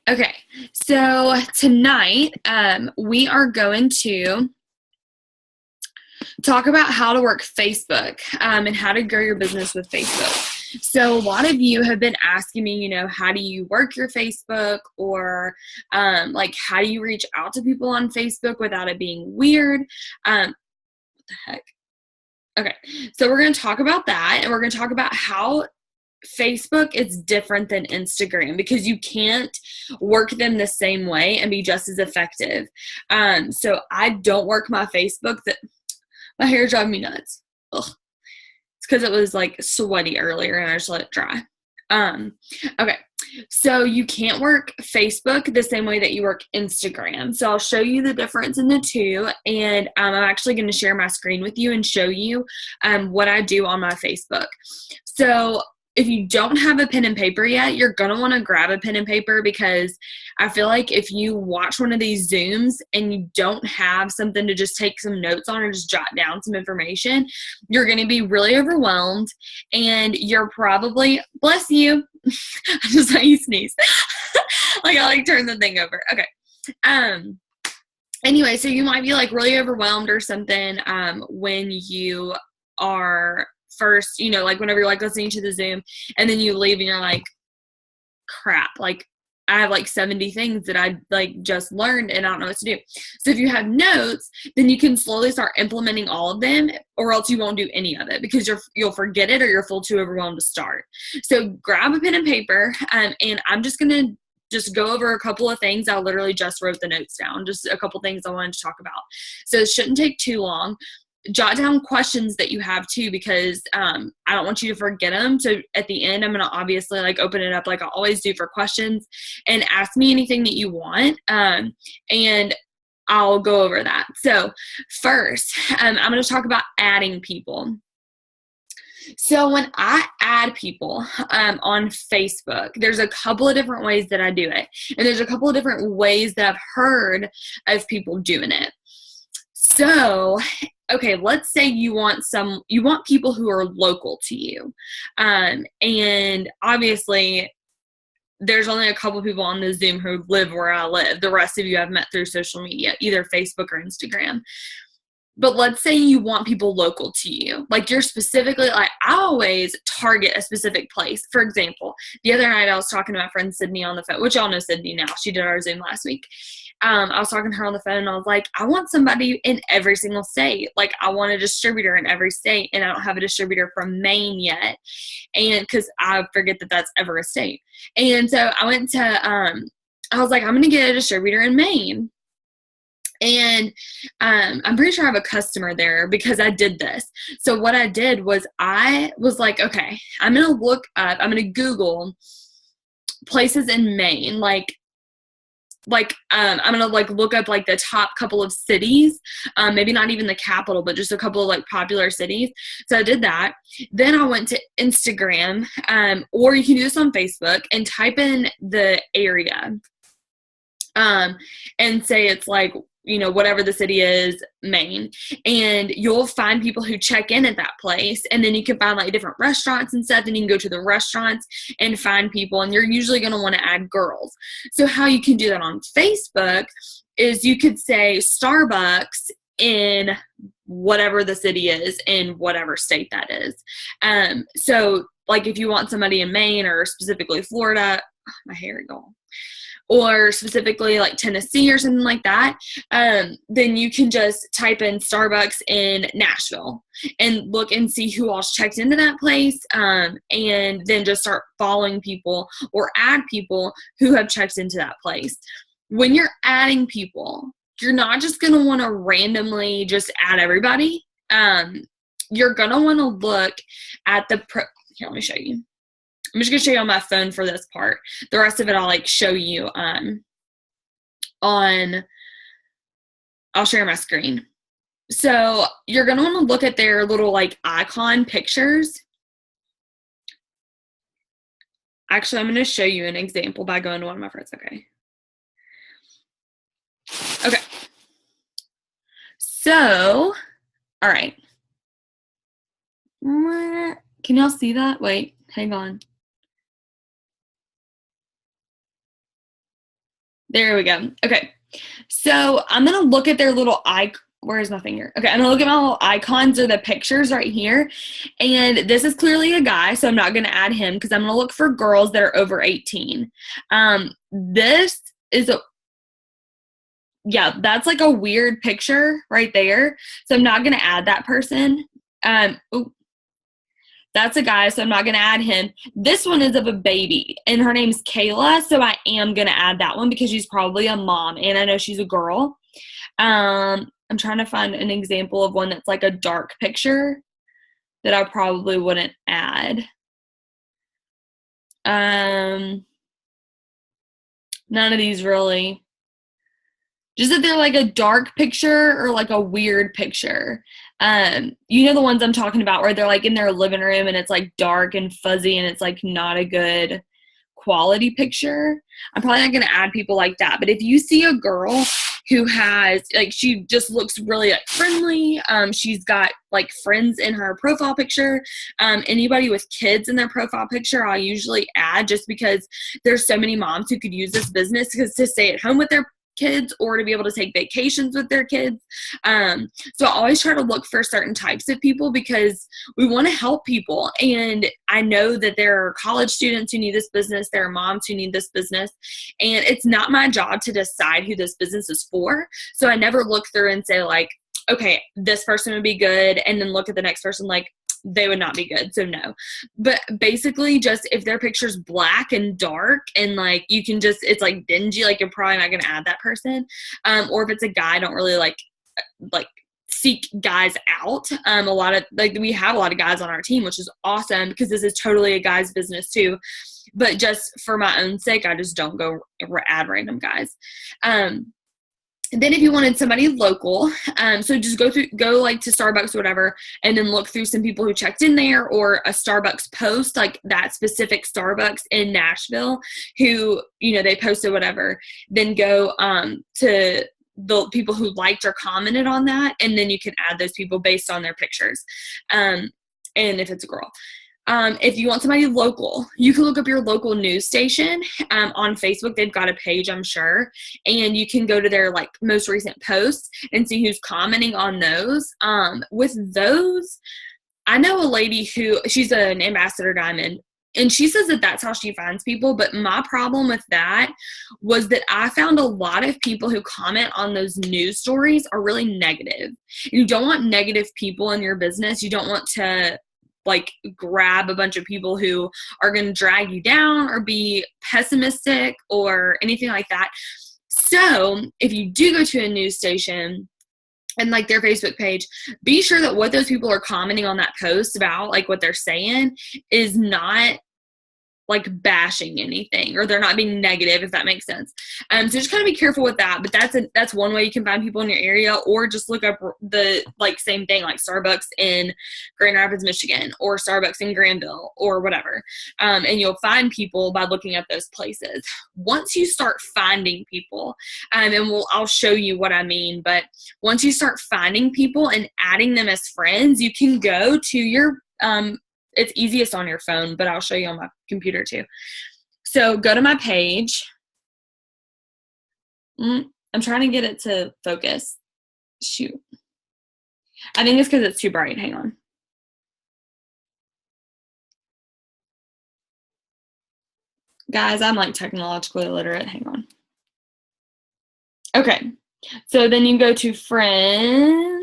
Okay, so tonight we are going to talk about how to work Facebook and how to grow your business with Facebook. So a lot of you have been asking me, how do you work your Facebook, or like how do you reach out to people on Facebook without it being weird? What the heck? Okay, so we're going to talk about that, and we're going to talk about how Facebook is different than Instagram because you can't work them the same way and be just as effective. So I don't work my Facebook. My hair drives me nuts. Ugh. It's because it was like sweaty earlier and I just let it dry. Okay, so you can't work Facebook the same way that you work Instagram. So I'll show you the difference in the two, and I'm actually going to share my screen with you and show you what I do on my Facebook. So if you don't have a pen and paper yet, you're going to want to grab a pen and paper, because I feel like if you watch one of these Zooms and you don't have something to just take some notes on or just jot down some information, you're going to be really overwhelmed, and you're probably, bless you, I just let you sneeze. I turn the thing over. Okay. Anyway, so you might be really overwhelmed or something when you are first, whenever you're listening to the Zoom and then you leave and you're like, crap, I have 70 things that I just learned and I don't know what to do. So if you have notes, then you can slowly start implementing all of them, or else you won't do any of it because you'll forget it, or you'll feel too overwhelmed to start. So grab a pen and paper, and I'm just going to just go over a couple of things. I literally just wrote the notes down, just a couple things I wanted to talk about. So it shouldn't take too long. Jot down questions that you have too, because I don't want you to forget them. So at the end, I'm going to obviously open it up like I always do for questions, and ask me anything that you want. And I'll go over that. So first, I'm going to talk about adding people. So when I add people on Facebook, there's a couple of different ways that I do it. And there's a couple of different ways that I've heard of people doing it. So, okay, let's say you want people who are local to you. And obviously there's only a couple people on the Zoom who live where I live. The rest of you I've met through social media, either Facebook or Instagram. But let's say you want people local to you. You're specifically, I always target a specific place. For example, the other night I was talking to my friend Sydney on the phone, which y'all know Sydney now. She did our Zoom last week. I was talking to her on the phone, and I was like, I want somebody in every single state. I want a distributor in every state, and I don't have a distributor from Maine yet. And because I forget that that's ever a state. And so I went to, I was like, I'm going to get a distributor in Maine. And I'm pretty sure I have a customer there because I did this. So what I did was I was like, okay, I'm going to Google places in Maine. I'm going to look up the top couple of cities, maybe not even the capital, but just a couple of popular cities. So I did that. Then I went to Instagram, or you can do this on Facebook, and type in the area, and say it's whatever the city is, Maine, and you'll find people who check in at that place. And then you can find different restaurants and stuff. Then you can go to the restaurants and find people, and you're usually going to want to add girls. So how you can do that on Facebook is you could say Starbucks in whatever the city is in whatever state that is. So if you want somebody in Maine or specifically Florida, my hair gone, or specifically Tennessee or something like that, then you can just type in Starbucks in Nashville and look and see who else checked into that place, and then just start following people or add people who have checked into that place. When you're adding people, you're not just going to want to randomly just add everybody. You're going to want to look at here, let me show you. I'm just going to show you on my phone for this part. The rest of it I'll show you I'll share my screen. So you're going to want to look at their little icon pictures. Actually, I'm going to show you an example by going to one of my friends. Okay. So, all right. Can y'all see that? Wait, hang on. There we go. Okay. So I'm going to look at their little icon. Where's my finger? Okay, I'm going to look at my little icons or the pictures right here. And this is clearly a guy, so I'm not going to add him because I'm going to look for girls that are over 18. This is yeah, that's like a weird picture right there. So I'm not going to add that person. That's a guy, so I'm not going to add him. This one is of a baby, and her name's Kayla, so I am going to add that one because she's probably a mom, and I know she's a girl. I'm trying to find an example of one that's like a dark picture that I probably wouldn't add. None of these really. Just that they're like a dark picture or like a weird picture. You know the ones I'm talking about where they're like in their living room and it's like dark and fuzzy and it's like not a good quality picture. I'm probably not going to add people like that. But if you see a girl who has like, she just looks really like friendly. She's got like friends in her profile picture. Anybody with kids in their profile picture, I'll usually add just because there's so many moms who could use this business because to stay at home with their kids or to be able to take vacations with their kids. So I always try to look for certain types of people because we want to help people. And I know that there are college students who need this business. There are moms who need this business. And it's not my job to decide who this business is for. So I never look through and say like, okay, this person would be good. And then look at the next person like, they would not be good. So no, but basically just if their picture's black and dark and like you can just, it's like dingy, like you're probably not going to add that person. Or if it's a guy, I don't really like seek guys out. A lot of like, we have a lot of guys on our team, which is awesome because this is totally a guy's business too. But just for my own sake, I just don't go add random guys. Then if you wanted somebody local, so just go like to Starbucks or whatever, and then look through some people who checked in there or a Starbucks post, like that specific Starbucks in Nashville who, you know, they posted whatever, then go to the people who liked or commented on that. And then you can add those people based on their pictures. And if it's a girl. If you want somebody local, you can look up your local news station on Facebook. They've got a page, I'm sure, and you can go to their like most recent posts and see who's commenting on those. With those, I know a lady who, she's an ambassador diamond, and she says that that's how she finds people. But my problem with that was that I found a lot of people who comment on those news stories are really negative. You don't want negative people in your business. You don't want to like grab a bunch of people who are going to drag you down or be pessimistic or anything like that. So if you do go to a news station and like their Facebook page, be sure that what those people are commenting on that post about, like what they're saying, is not like bashing anything, or they're not being negative, if that makes sense. So just kind of be careful with that. But that's one way you can find people in your area, or just look up the like same thing, like Starbucks in Grand Rapids, Michigan, or Starbucks in Granville, or whatever. And you'll find people by looking at those places. Once you start finding people, and I'll show you what I mean, but once you start finding people and adding them as friends, you can go to your it's easiest on your phone, but I'll show you on my computer too. So go to my page. I'm trying to get it to focus. Shoot. I think it's because it's too bright. Hang on. Guys, I'm like technologically illiterate. Hang on. Okay. So then you go to friends.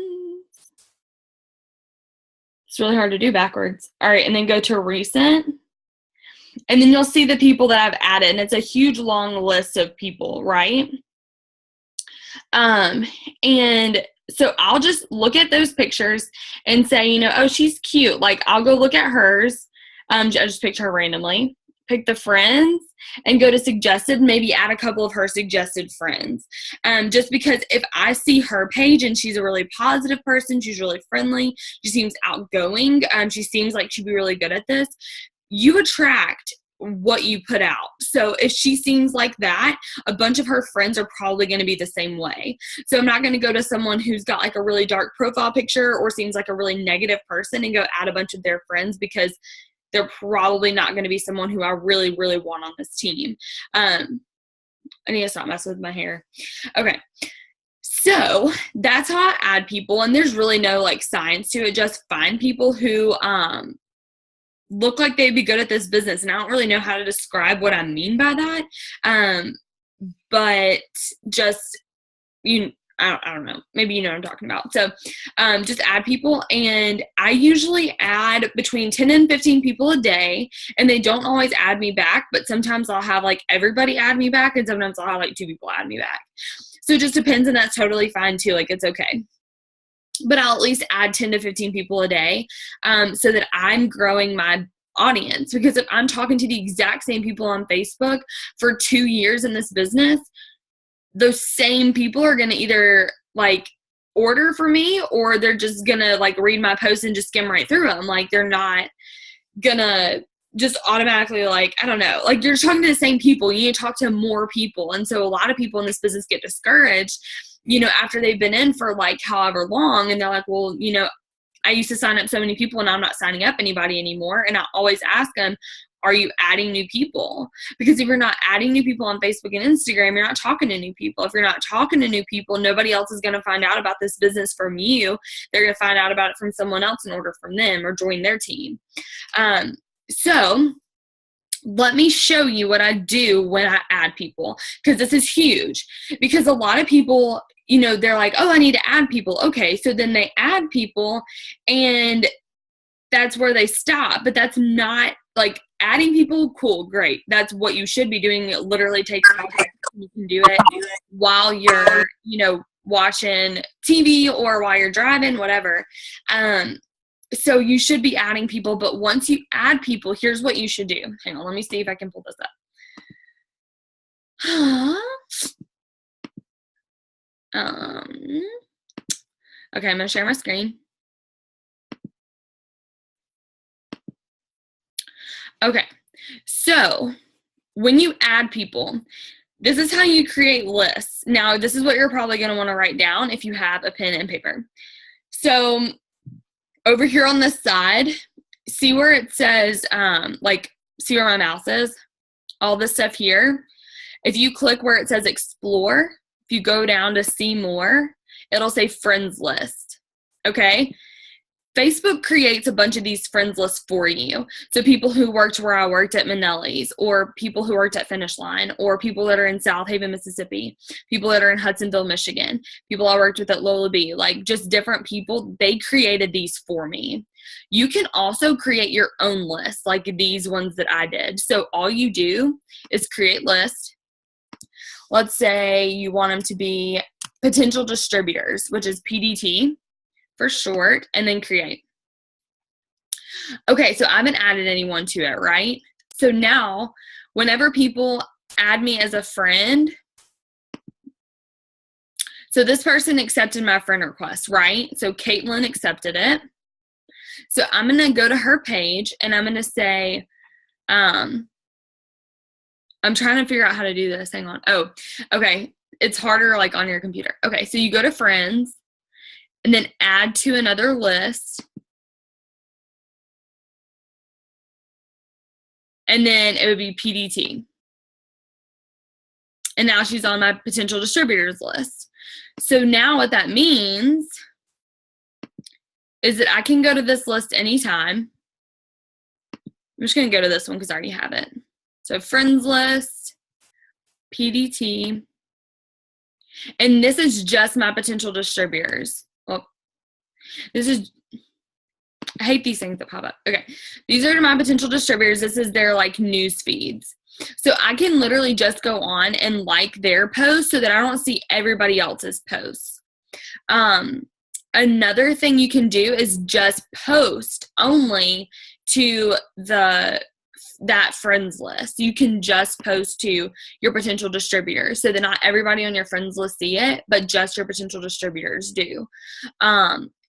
It's really hard to do backwards. All right, and then go to recent. And then you'll see the people that I've added, and it's a huge long list of people, right? And so I'll just look at those pictures and say, you know, oh, she's cute. Like, I'll go look at hers. I just picked her randomly. Pick the friends and go to suggested, maybe add a couple of her suggested friends. Just because if I see her page and she's a really positive person, she's really friendly, she seems outgoing, she seems like she'd be really good at this, you attract what you put out. So if she seems like that, a bunch of her friends are probably going to be the same way. So I'm not going to go to someone who's got like a really dark profile picture or seems like a really negative person and go add a bunch of their friends, because they're probably not going to be someone who I really, really want on this team. I need to stop messing with my hair. Okay. So that's how I add people. And there's really no like science to it. Just find people who, look like they'd be good at this business. And I don't really know how to describe what I mean by that. But just, I don't know. Maybe you know what I'm talking about. So just add people. And I usually add between 10 and 15 people a day. And they don't always add me back. But sometimes I'll have like everybody add me back. And sometimes I'll have like 2 people add me back. So it just depends. And that's totally fine too. Like it's okay. But I'll at least add 10 to 15 people a day so that I'm growing my audience. Because if I'm talking to the exact same people on Facebook for 2 years in this business, those same people are going to either like order for me, or they're just going to like read my posts and just skim right through them. Like they're not going to just automatically like, I don't know, like you're talking to the same people. You need to talk to more people. And so a lot of people in this business get discouraged, after they've been in for like however long, and they're like, well, I used to sign up so many people and I'm not signing up anybody anymore. And I always ask them, are you adding new people? Because if you're not adding new people on Facebook and Instagram, you're not talking to new people. If you're not talking to new people, nobody else is going to find out about this business from you. They're going to find out about it from someone else and order from them or join their team. So let me show you what I do when I add people, because this is huge. Because a lot of people, they're like, oh, I need to add people. Okay, so then they add people and that's where they stop. But that's not like adding people. Cool, great. That's what you should be doing. It literally takes 5 seconds. You can do it while you're, watching TV or while you're driving, whatever. So you should be adding people, but once you add people, here's what you should do. Hang on, let me see if I can pull this up. Okay, I'm going to share my screen. Okay, so when you add people, this is how you create lists. Now, this is what you're probably going to want to write down if you have a pen and paper. So over here on this side, see where it says, see where my mouse is? All this stuff here. If you click where it says explore, if you go down to see more, it'll say friends list. Okay? Facebook creates a bunch of these friends lists for you. So people who worked where I worked at Manelli's, or people who worked at Finish Line, or people that are in South Haven, Mississippi, people that are in Hudsonville, Michigan, people I worked with at Lola B, like just different people. They created these for me. You can also create your own list, like these ones that I did. So all you do is create list. Let's say you want them to be potential distributors, which is PDT for short, and then create. Okay, so I haven't added anyone to it, right? So now, whenever people add me as a friend, so this person accepted my friend request, right? So Caitlin accepted it. So I'm going to go to her page, and I'm going to say, I'm trying to figure out how to do this. Hang on. Oh, okay. It's harder like on your computer. Okay, so you go to friends, and then add to another list. And then it would be PDT. And now she's on my potential distributors list. So now what that means is that I can go to this list anytime. I'm just going to go to this one because I already have it. So friends list, PDT. And this is just my potential distributors. Well, I hate these things that pop up. Okay. These are my potential distributors. This is their like news feeds. So I can literally just go on and like their posts so that I don't see everybody else's posts. Another thing you can do is just post only to that friends list. You can just post to your potential distributors so that not everybody on your friends list see it, but just your potential distributors do.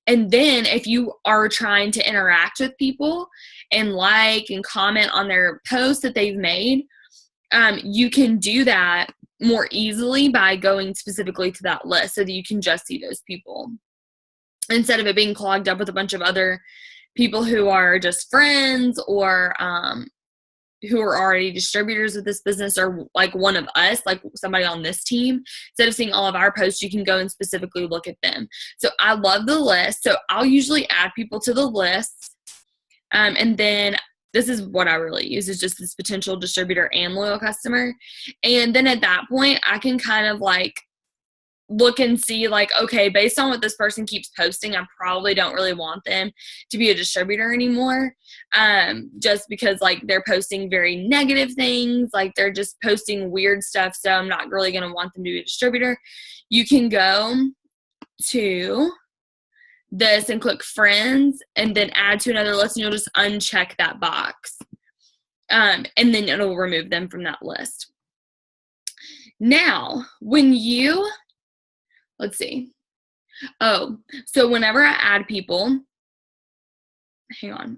And then if you are trying to interact with people and like and comment on their posts that they've made, you can do that more easily by going specifically to that list so that you can just see those people instead of it being clogged up with a bunch of other people who are just friends or who are already distributors of this business or like one of us, like somebody on this team, instead of seeing all of our posts, you can go and specifically look at them. So I love the list. So I'll usually add people to the list. And then this is what I really use, is just this potential distributor and loyal customer. And then at that point, I can kind of like look and see like, okay, based on what this person keeps posting, I probably don't really want them to be a distributor anymore. Just because like they're posting very negative things, like they're just posting weird stuff. So I'm not really going to want them to be a distributor. You can go to this and click friends and then add to another list, and you'll just uncheck that box. And then it'll remove them from that list. Now, when you, let's see. Oh, so whenever I add people, hang on.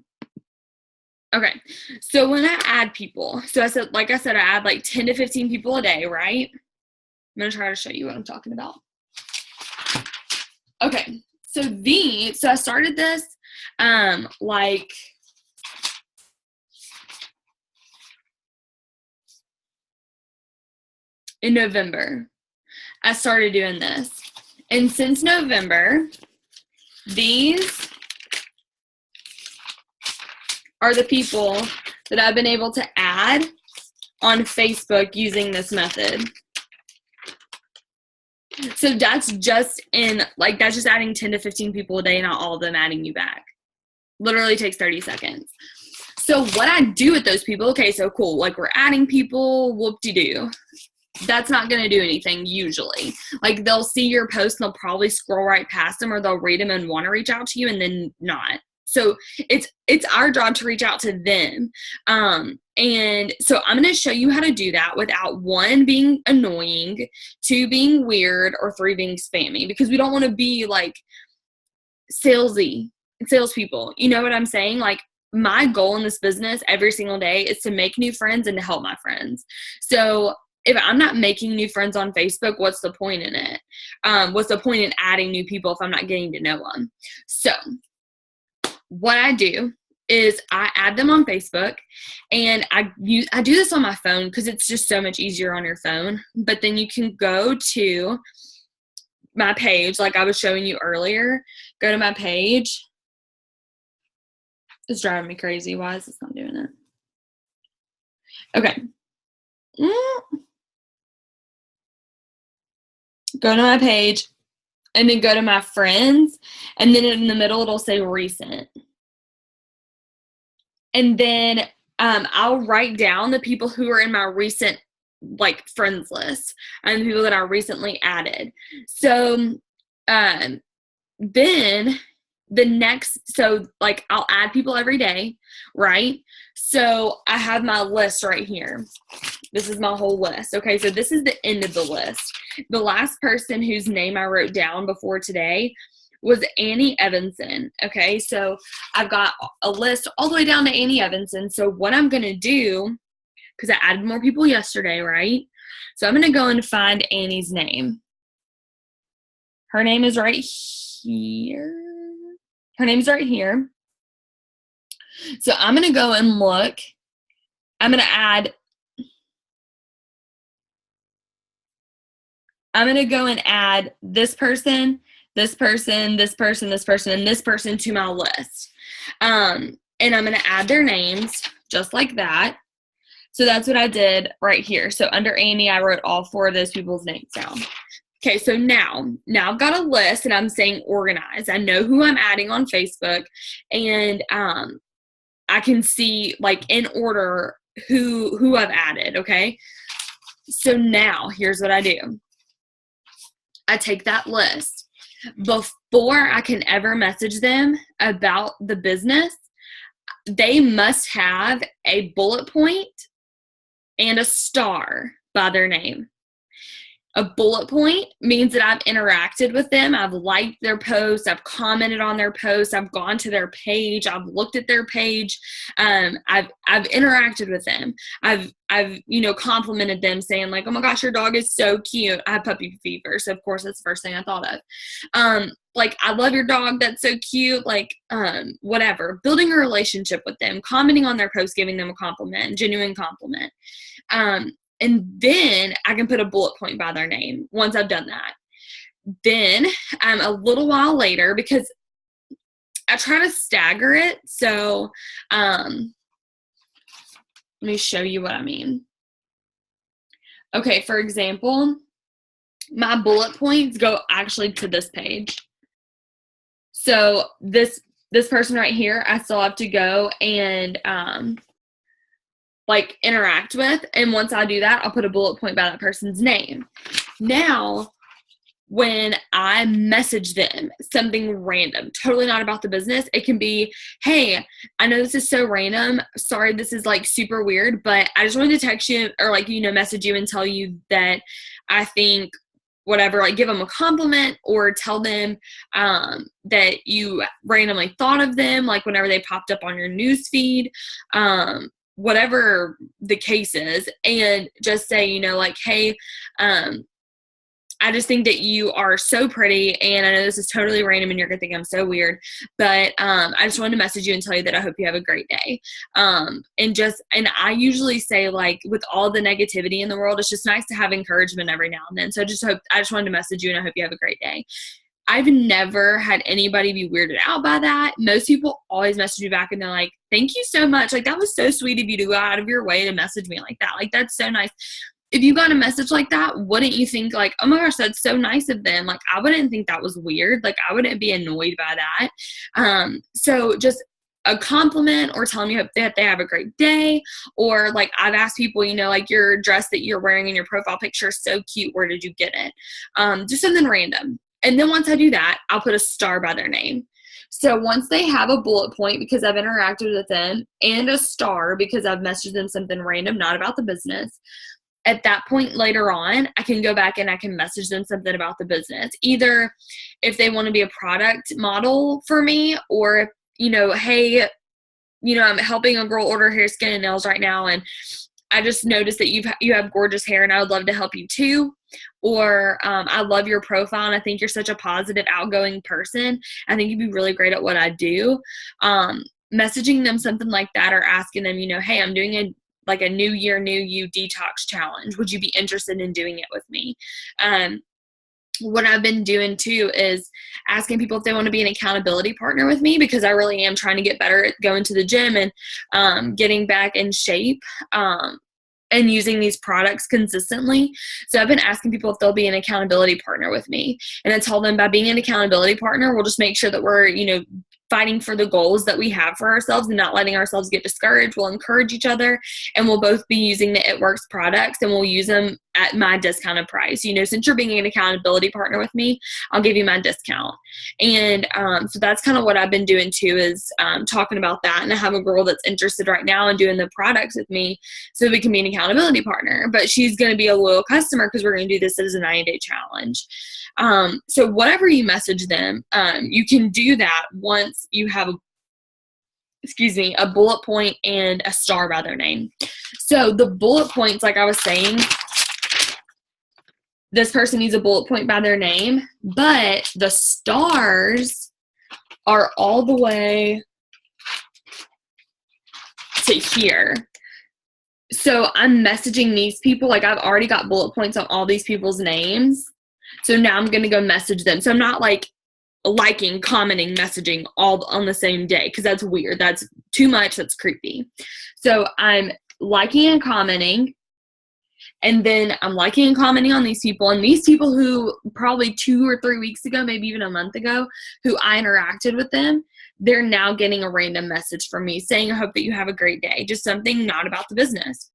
Okay. So when I add people, so I said, like I said, I add like 10 to 15 people a day, right? I'm going to try to show you what I'm talking about. Okay. So I started this, like in November. I started doing this. And since November, these are the people that I've been able to add on Facebook using this method. So that's just that's just adding 10 to 15 people a day, not all of them adding you back. Literally takes 30 seconds. So what I do with those people, okay, so cool. Like we're adding people, whoop-de-doo. That's not going to do anything usually. Like they'll see your post and they'll probably scroll right past them, or they'll read them and want to reach out to you and then not. So it's our job to reach out to them. And so I'm going to show you how to do that without 1, being annoying, 2, being weird, or 3, being spammy, because we don't want to be like salespeople. You know what I'm saying? Like my goal in this business every single day is to make new friends and to help my friends. So if I'm not making new friends on Facebook, what's the point in it? What's the point in adding new people if I'm not getting to know them? So what I do is I add them on Facebook, and I do this on my phone because it's just so much easier on your phone. But then you can go to my page, like I was showing you earlier. Go to my page. It's driving me crazy. Why is this not doing it? Okay. Go to my page, and then go to my friends, and then in the middle it'll say recent. And then I'll write down the people who are in my recent like friends list and the people that I recently added. So then like I'll add people every day, right? So I have my list right here. This is my whole list. Okay, so this is the end of the list. The last person whose name I wrote down before today was Annie Evanson. Okay, so I've got a list all the way down to Annie Evanson. So what I'm going to do, because I added more people yesterday, right? So I'm going to go and find Annie's name. Her name is right here. Her name's right here. So I'm going to go and look. I'm going to go and add this person, this person, this person, this person, and this person to my list. And I'm going to add their names just like that. So that's what I did right here. So under Annie, I wrote all 4 of those people's names down. Okay, so now I've got a list, and I'm saying organize. I know who I'm adding on Facebook, and I can see like in order who I've added, okay? So now here's what I do. I take that list. Before I can ever message them about the business, they must have a bullet point and a star by their name. A bullet point means that I've interacted with them. I've liked their posts. I've commented on their posts. I've gone to their page. I've looked at their page. I've interacted with them. I've complimented them saying like, oh my gosh, your dog is so cute. I have puppy fever. So of course that's the first thing I thought of. Like, I love your dog. That's so cute. Like, whatever, building a relationship with them, commenting on their posts, giving them a compliment, genuine compliment. And then I can put a bullet point by their name once I've done that. Then a little while later, because I try to stagger it. So let me show you what I mean. Okay, for example, my bullet points go actually to this page. So this person right here, I still have to go and like interact with. And once I do that, I'll put a bullet point by that person's name. Now, when I message them something random, totally not about the business, it can be, hey, I know this is so random. Sorry, this is like super weird, but I just wanted to text you or like, message you and tell you that I think whatever, like give them a compliment or tell them that you randomly thought of them, like whenever they popped up on your news feed, whatever the case is, and just say, like, hey, I just think that you are so pretty, and I know this is totally random and you're going to think I'm so weird, but I just wanted to message you and tell you that I hope you have a great day. And I usually say, like, with all the negativity in the world, it's just nice to have encouragement every now and then. So I just wanted to message you and I hope you have a great day. I've never had anybody be weirded out by that. Most people always message me back and they're like, thank you so much. Like, that was so sweet of you to go out of your way to message me like that. Like, that's so nice. If you got a message like that, wouldn't you think like, oh my gosh, that's so nice of them? Like, I wouldn't think that was weird. Like, I wouldn't be annoyed by that. So just a compliment or telling me that they have a great day. Or like, I've asked people, like, your dress that you're wearing in your profile picture is so cute. Where did you get it? Just something random. And then once I do that, I'll put a star by their name. So once they have a bullet point because I've interacted with them and a star because I've messaged them something random, not about the business, at that point later on, I can go back and I can message them something about the business. Either if they want to be a product model for me, or, hey, I'm helping a girl order hair, skin, and nails right now, and I just noticed that you have gorgeous hair and I would love to help you too. Or I love your profile and I think you're such a positive, outgoing person. I think you'd be really great at what I do. Messaging them something like that, or asking them, hey, I'm doing a new year, new you detox challenge. Would you be interested in doing it with me? What I've been doing too is asking people if they want to be an accountability partner with me, because I really am trying to get better at going to the gym and getting back in shape and using these products consistently. So I've been asking people if they'll be an accountability partner with me. And I told them by being an accountability partner, we'll just make sure that we're, fighting for the goals that we have for ourselves and not letting ourselves get discouraged. We'll encourage each other, and we'll both be using the ItWorks products, and we'll use them at my discounted price. Since you're being an accountability partner with me, I'll give you my discount. And so that's kind of what I've been doing too, is talking about that. And I have a girl that's interested right now in doing the products with me so we can be an accountability partner. But she's going to be a loyal customer because we're going to do this as a 90-day challenge. So whatever you message them, you can do that once you have a bullet point and a star by their name. So the bullet points, like I was saying, this person needs a bullet point by their name, but the stars are all the way to here. So I'm messaging these people, like I've already got bullet points on all these people's names. So now I'm going to go message them. So I'm not like liking, commenting, messaging all on the same day, because that's weird. That's too much. That's creepy. So I'm liking and commenting, and then I'm liking and commenting on these people, and these people who probably 2 or 3 weeks ago, maybe even a month ago, who I interacted with them, they're now getting a random message from me saying, I hope that you have a great day. Just something not about the business.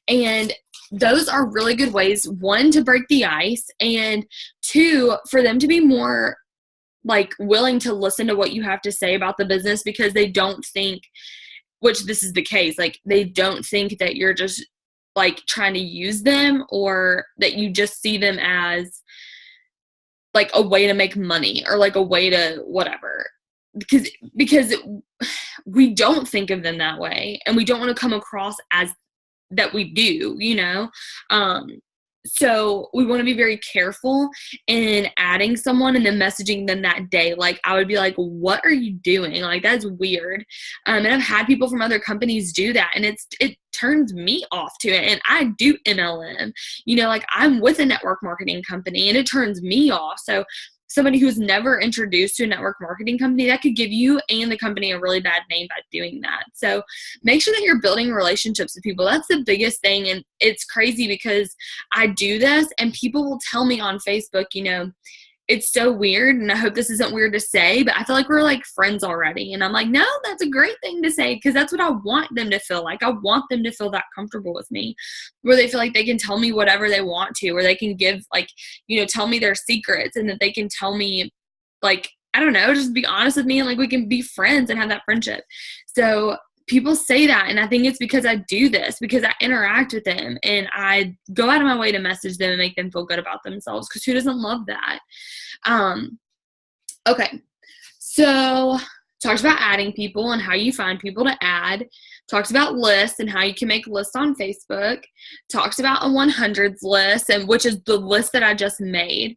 And those are really good ways, one, to break the ice, and two, for them to be more like willing to listen to what you have to say about the business, because they don't think, which this is the case, like they don't think that you're just like trying to use them, or that you just see them as like a way to make money or like a way to whatever. Because we don't think of them that way, and we don't want to come across as that we do, you know? So we want to be very careful in adding someone and then messaging them that day. Like, I would be like, what are you doing? Like, that's weird. And I've had people from other companies do that, and it turns me off to it. And I do MLM, you know, like I'm with a network marketing company, and it turns me off. So somebody who's never introduced to a network marketing company, that could give you and the company a really bad name by doing that. So make sure that you're building relationships with people. That's the biggest thing. And it's crazy because I do this and people will tell me on Facebook, you know, it's so weird, and I hope this isn't weird to say, but I feel like we're like friends already. And I'm like, no, that's a great thing to say, because that's what I want them to feel like. I want them to feel that comfortable with me, where they feel like they can tell me whatever they want to, or they can give, like, you know, tell me their secrets, and that they can tell me, like, I don't know, just be honest with me, and like we can be friends and have that friendship. So people say that, and I think it's because I do this, because I interact with them and I go out of my way to message them and make them feel good about themselves, because who doesn't love that? Okay, so talked about adding people and how you find people to add. Talked about lists and how you can make lists on Facebook. Talked about a 100s list, and which is the list that I just made.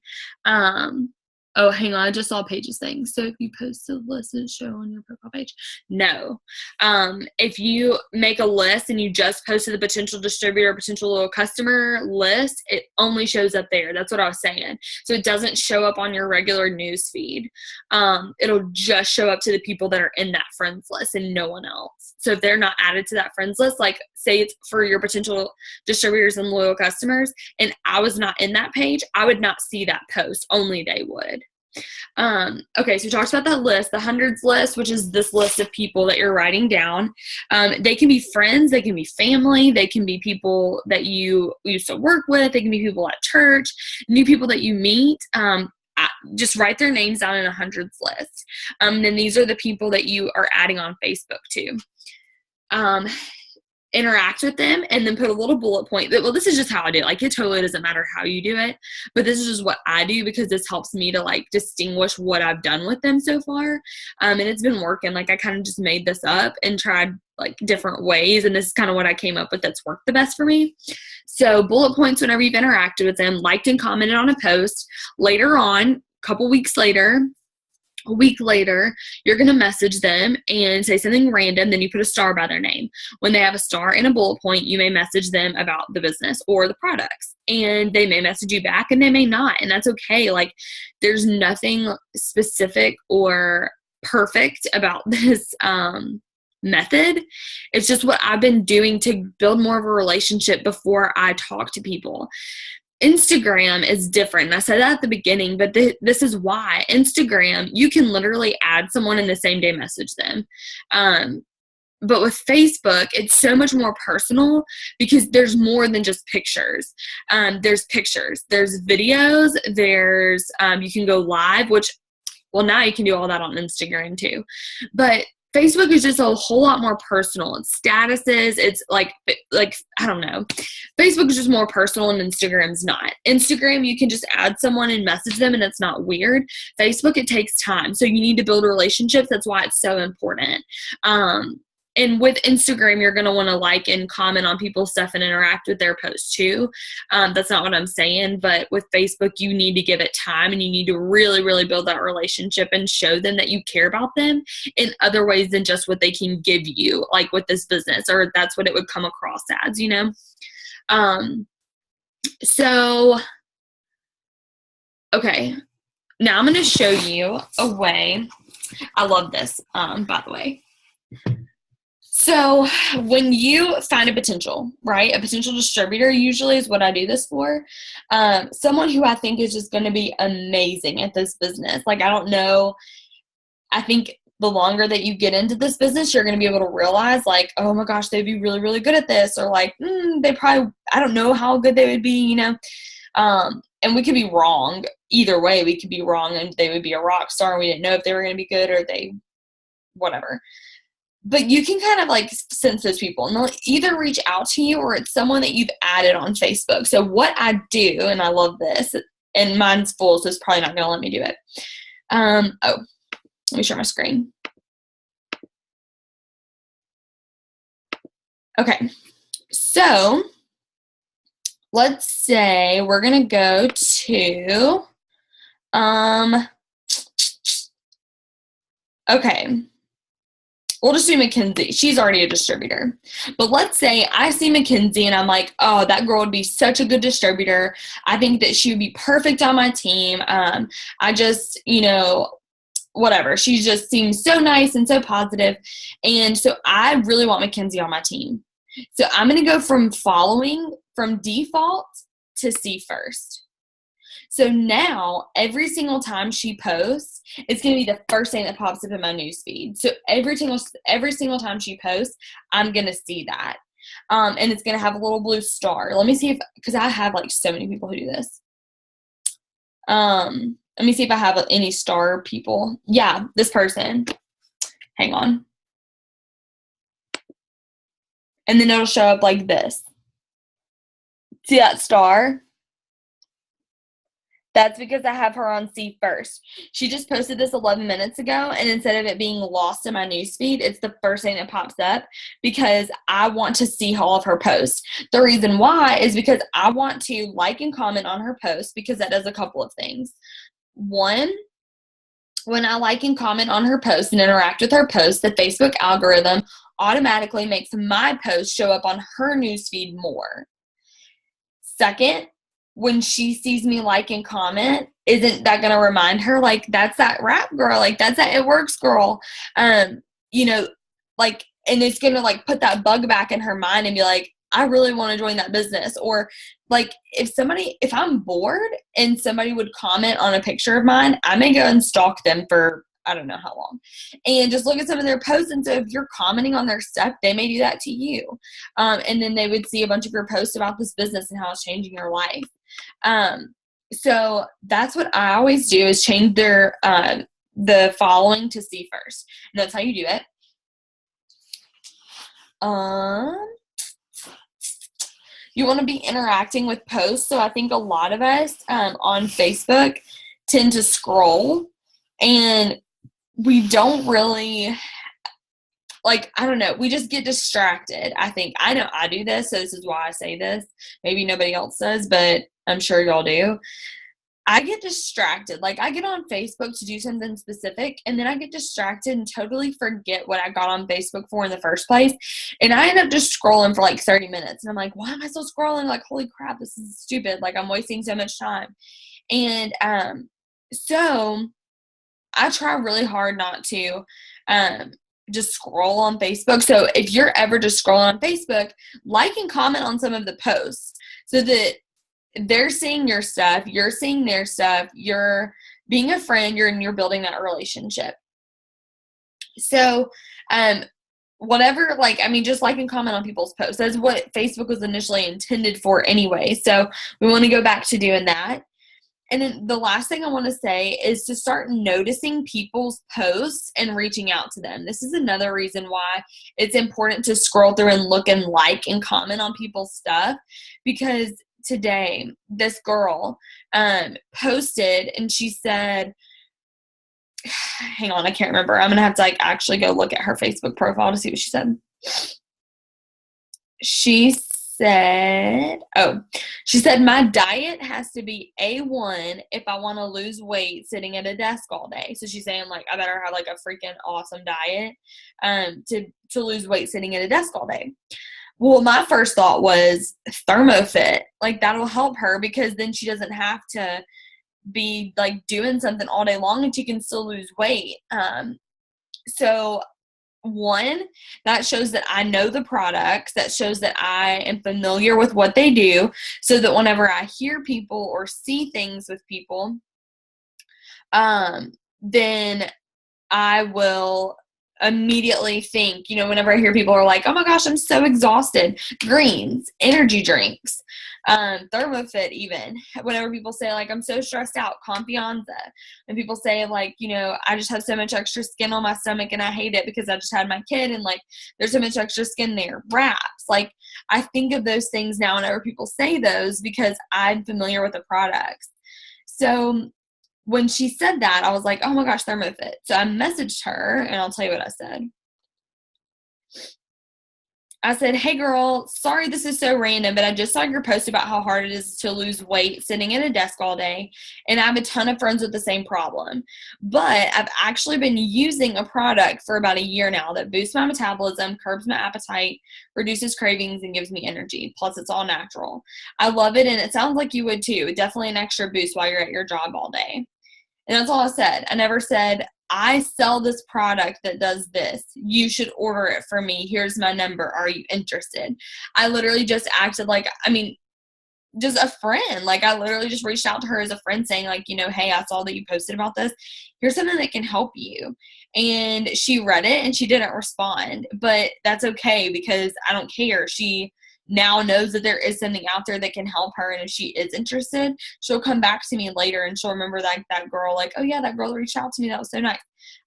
Oh, hang on. I just saw Paige's thing. So if you post a list, it show on your profile page? No. If you make a list and you just posted the potential distributor, potential little customer list, it only shows up there. That's what I was saying. So it doesn't show up on your regular news feed. It'll just show up to the people that are in that friends list and no one else. So if they're not added to that friends list, like say it's for your potential distributors and loyal customers, and I was not in that page, I would not see that post. Only they would. Okay, so we talked about that list, the hundreds list, which is this list of people that you're writing down. They can be friends, they can be family, they can be people that you used to work with, they can be people at church, new people that you meet. Just write their names down in a hundreds list. Then these are the people that you are adding on Facebook to. Interact with them, and then put a little bullet point. Well, this is just how I do it. Like, it totally doesn't matter how you do it, but this is just what I do, because this helps me to like distinguish what I've done with them so far. And it's been working. Like, I kind of just made this up and tried like different ways, and this is kind of what I came up with that's worked the best for me. So bullet points whenever you've interacted with them, liked and commented on a post. Later on, a couple weeks later, a week later, you're going to message them and say something random. Then you put a star by their name. When they have a star and a bullet point, you may message them about the business or the products, and they may message you back and they may not. And that's okay. Like, there's nothing specific or perfect about this method. It's just what I've been doing to build more of a relationship before I talk to people. Instagram is different. And I said that at the beginning, but this is why. Instagram, you can literally add someone in the same day message them. But with Facebook, it's so much more personal, because there's more than just pictures. There's pictures, there's videos, there's you can go live, which, well, now you can do all that on Instagram too. But Facebook is just a whole lot more personal. It's statuses. It's like I don't know. Facebook is just more personal, and Instagram's not. Instagram, you can just add someone and message them, and it's not weird. Facebook, it takes time. So you need to build relationships. That's why it's so important. And with Instagram, you're going to want to like and comment on people's stuff and interact with their posts too. That's not what I'm saying. But with Facebook, you need to give it time, and you need to really, really build that relationship and show them that you care about them in other ways than just what they can give you, like with this business, or that's what it would come across as, you know? So, okay. Now I'm going to show you a way. I love this, by the way. So when you find a potential, right, a potential distributor usually is what I do this for, someone who I think is just going to be amazing at this business. Like, I don't know, I think the longer that you get into this business, you're going to be able to realize, like, oh my gosh, they'd be really, really good at this, or like, they probably, I don't know how good they would be, you know, and we could be wrong. Either way, we could be wrong, and they would be a rock star, and we didn't know if they were going to be good, or they, whatever. but you can kind of like sense those people, and they'll either reach out to you or it's someone that you've added on Facebook. So what I do, and I love this, and mine's full, so it's probably not going to let me do it. Let me share my screen. Okay. So let's say we're going to go to, okay. We'll just do Mackenzie. She's already a distributor. But let's say I see Mackenzie and I'm like, oh, that girl would be such a good distributor. I think that she would be perfect on my team. I just, whatever. She just seems so nice and so positive. And so I really want Mackenzie on my team. So I'm going to go from following from default to see first. So now every single time she posts, it's going to be the first thing that pops up in my newsfeed. So every single time she posts, I'm going to see that. And it's going to have a little blue star. Let me see if, because I have like so many people who do this. Let me see if I have any star people. Yeah, this person. Hang on. And then it'll show up like this. See that star? That's because I have her on see first. She just posted this 11 minutes ago, and instead of it being lost in my newsfeed, it's the first thing that pops up because I want to see all of her posts. The reason why is because I want to like and comment on her posts because that does a couple of things. One, when I like and comment on her posts and interact with her posts, the Facebook algorithm automatically makes my posts show up on her newsfeed more. Second, when she sees me like and comment, isn't that going to remind her, like, that's that rap girl, like, that's that ItWorks girl, and it's going to, like, put that bug back in her mind and be like, I really want to join that business. Or, like, if I'm bored and somebody would comment on a picture of mine, I may go and stalk them for I don't know how long, and just look at some of their posts. And so if you're commenting on their stuff, they may do that to you. And then they would see a bunch of your posts about this business and how it's changing your life. So that's what I always do, is change their, the following to see first. And that's how you do it. You want to be interacting with posts. So I think a lot of us, on Facebook tend to scroll, and we don't really, like, I don't know, we just get distracted. I think, I know I do this, so this is why I say this. Maybe nobody else does, but I'm sure y'all do. I get distracted. Like, I get on Facebook to do something specific, and then I get distracted and totally forget what I got on Facebook for in the first place. And I end up just scrolling for like 30 minutes. And I'm like, why am I still scrolling? Like, holy crap, this is stupid. Like, I'm wasting so much time. And so I try really hard not to just scroll on Facebook. So if you're ever just scrolling on Facebook, like and comment on some of the posts so that they're seeing your stuff, you're seeing their stuff, you're being a friend, you're building that relationship. So whatever, just like and comment on people's posts. That's what Facebook was initially intended for anyway. So we want to go back to doing that. And then the last thing I want to say is to start noticing people's posts and reaching out to them. This is another reason why it's important to scroll through and look and like and comment on people's stuff. Because today, this girl posted, and she said, hang on, I can't remember. I'm going to have to actually go look at her Facebook profile to see what she said. She said, my diet has to be A1 if I want to lose weight sitting at a desk all day. So she's saying, I better have a freaking awesome diet to lose weight sitting at a desk all day. Well, my first thought was ThermoFit. That'll help her, because then she doesn't have to be doing something all day long and she can still lose weight. So one, that shows that I know the products, that shows that I am familiar with what they do, so that whenever I hear people or see things with people, then I will immediately think, whenever I hear people are like, oh my gosh, I'm so exhausted. Greens, energy drinks, Thermofit even. Whenever people say like, I'm so stressed out, Confianza. And people say like, I just have so much extra skin on my stomach and I hate it because I just had my kid and like, there's so much extra skin there. Wraps. Like, I think of those things now whenever people say those because I'm familiar with the products. So when she said that, I was like, oh my gosh, Thermofit. So I messaged her, and I'll tell you what I said. I said, hey girl, sorry this is so random, but I just saw your post about how hard it is to lose weight sitting at a desk all day, and I have a ton of friends with the same problem. But I've actually been using a product for about a year now that boosts my metabolism, curbs my appetite, reduces cravings, and gives me energy. Plus, it's all natural. I love it, and it sounds like you would too. Definitely an extra boost while you're at your job all day. And that's all I said. I never said, I sell this product that does this. You should order it for me. Here's my number. Are you interested? I literally just acted like, just a friend. Like, I literally just reached out to her as a friend saying like, hey, I saw that you posted about this. Here's something that can help you. And she read it and she didn't respond, but that's okay because I don't care. She now knows that there is something out there that can help her, and if she is interested, she'll come back to me later and she'll remember that girl, like, oh yeah, that girl reached out to me, that was so nice.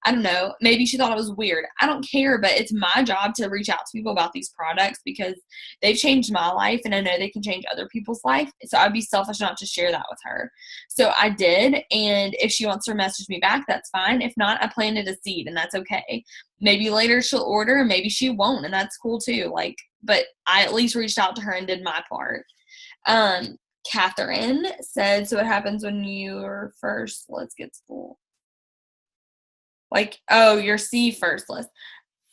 I don't know, maybe she thought it was weird. I don't care, but it's my job to reach out to people about these products because they've changed my life and I know they can change other people's life, so I'd be selfish not to share that with her. So I did, and if she wants to message me back, that's fine. If not, I planted a seed, and that's okay. Maybe later she'll order and maybe she won't, and that's cool too. Like, but I at least reached out to her and did my part. Catherine said, so what happens when you're first, let's get full. Like, oh, your see first list.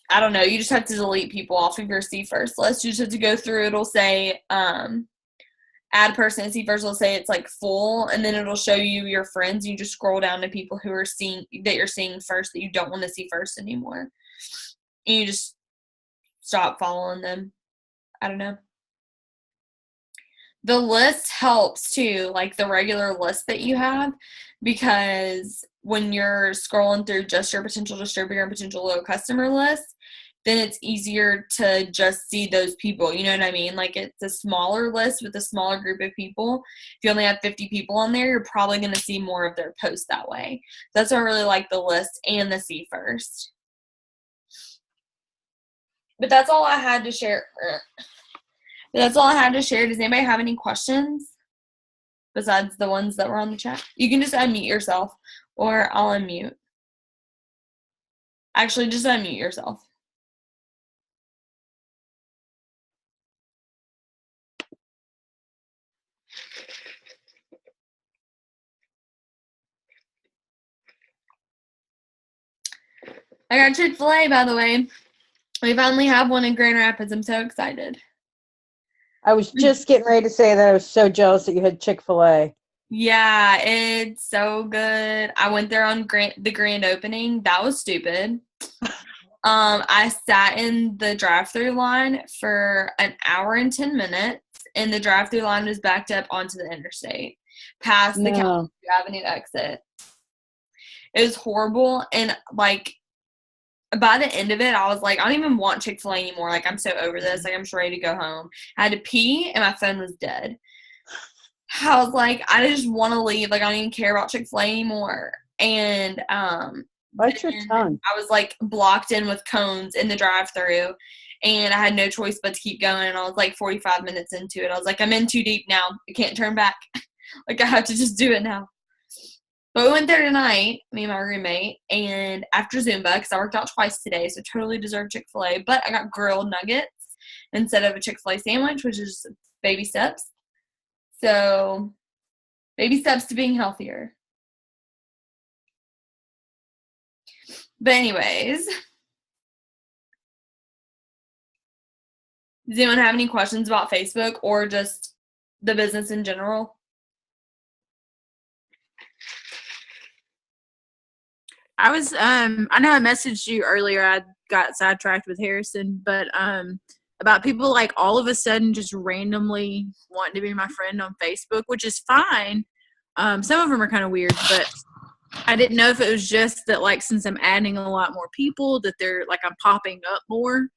I don't know. You just have to delete people off of your see first list. You just have to go through. It'll say, add a person to see first. It'll say it's like full, and then it'll show you your friends. You just scroll down to people who are that you're seeing first that you don't want to see first anymore. And you just stop following them. I don't know. The list helps too, like the regular list that you have, because when you're scrolling through just your potential distributor and potential low customer list, then it's easier to just see those people. You know what I mean? Like, it's a smaller list with a smaller group of people. If you only have 50 people on there, you're probably going to see more of their posts that way. That's why I really like the list and the see first. But that's all I had to share. Does anybody have any questions besides the ones that were on the chat? You can just unmute yourself, or I'll unmute. Actually, just unmute yourself. I got Chick-fil-A, by the way. We finally have one in Grand Rapids. I'm so excited. I was just getting ready to say that I was so jealous that you had Chick-fil-A. Yeah, it's so good. I went there on the grand opening. That was stupid. I sat in the drive-thru line for an hour and 10 minutes, and the drive-thru line was backed up onto the interstate, past the California Avenue exit. It was horrible, and like, by the end of it, I was like, I don't even want Chick-fil-A anymore. Like, I'm so over this. Like, I'm just ready to go home. I had to pee, and my phone was dead. I was like, I just want to leave. Like, I don't even care about Chick-fil-A anymore. And bite your tongue. I was like blocked in with cones in the drive-thru, and I had no choice but to keep going. And I was like 45 minutes into it. I was like, I'm in too deep now. I can't turn back. Like, I have to just do it now. But we went there tonight, me and my roommate, and after Zumba, because I worked out twice today, so totally deserved Chick-fil-A. But I got grilled nuggets instead of a Chick-fil-A sandwich, which is baby steps. So, baby steps to being healthier. But anyways, does anyone have any questions about Facebook or just the business in general? I was, I know I messaged you earlier. I got sidetracked with Harrison, but about people like all of a sudden just randomly wanting to be my friend on Facebook, which is fine. Some of them are kind of weird, but I didn't know if it was just that, like, since I'm adding a lot more people, that they're like I'm popping up more.